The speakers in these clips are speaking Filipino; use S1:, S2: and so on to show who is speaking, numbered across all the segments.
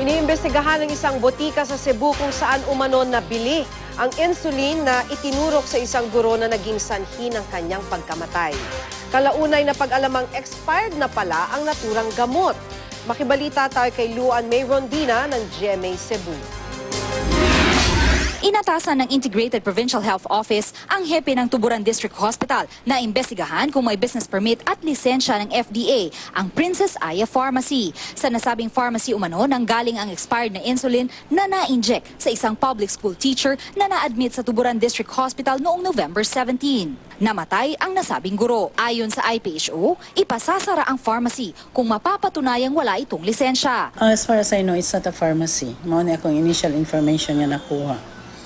S1: Iniimbestigahan ng isang botika sa Cebu kung saan umano nabili ang insulin na itinurok sa isang guro na naging sanhi ng kanyang pagkamatay. Kalaunay na pag-alamang expired na pala ang naturang gamot. Makibalita tayo kay Luan May Rondina ng GMA Cebu.
S2: Inatasan ng Integrated Provincial Health Office ang hepe ng Tuburan District Hospital na imbestigahan kung may business permit at lisensya ng FDA ang Princess Aya Pharmacy. Sa nasabing pharmacy umano nanggaling ang expired na insulin na na-inject sa isang public school teacher na na-admit sa Tuburan District Hospital noong November 17. Namatay ang nasabing guro. Ayon sa IPHO, ipasasara ang pharmacy kung mapapatunayang wala itong lisensya.
S3: As far as I know, it's not a pharmacy. Mao ni akong initial information niya nakuha.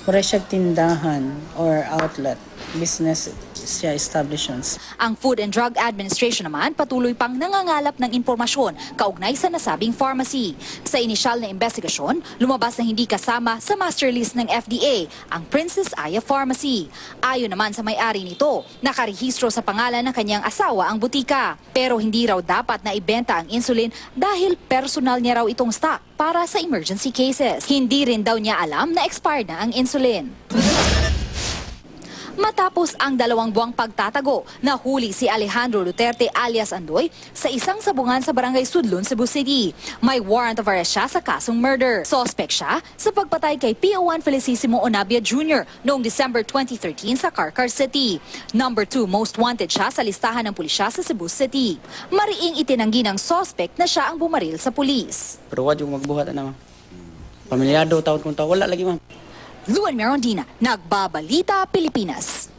S3: Mura siya tindahan or outlet, business siya establishments.
S2: Ang Food and Drug Administration naman patuloy pang nangangalap ng impormasyon kaugnay sa nasabing pharmacy. Sa inisyal na investigasyon, lumabas na hindi kasama sa master list ng FDA ang Princess Aya Pharmacy. Ayon naman sa may-ari nito, nakarehistro sa pangalan ng kanyang asawa ang butika. Pero hindi raw dapat na ibenta ang insulin dahil personal niya raw itong stock para sa emergency cases. Hindi rin daw niya alam na expired na ang insulin. Matapos ang 2 buwang pagtatago, nahuli si Alejandro Duterte alias Andoy sa isang sabungan sa Barangay Sudlon, Cebu City. May warrant of arrest siya sa kasong murder. Suspect siya sa pagpatay kay PO1 Felicissimo Onabia Jr. noong December 2013 sa Carcar City. Number 2 most wanted siya sa listahan ng pulisya sa Cebu City. Mariing itinanggi ng suspect na siya ang bumaril sa pulis.
S4: Pero wag yung magbuhat na, ma'am. Pamilyado, taon kung taon, wala lagi, ma'am.
S2: Luan May Rondina, Nagbabalita, Pilipinas.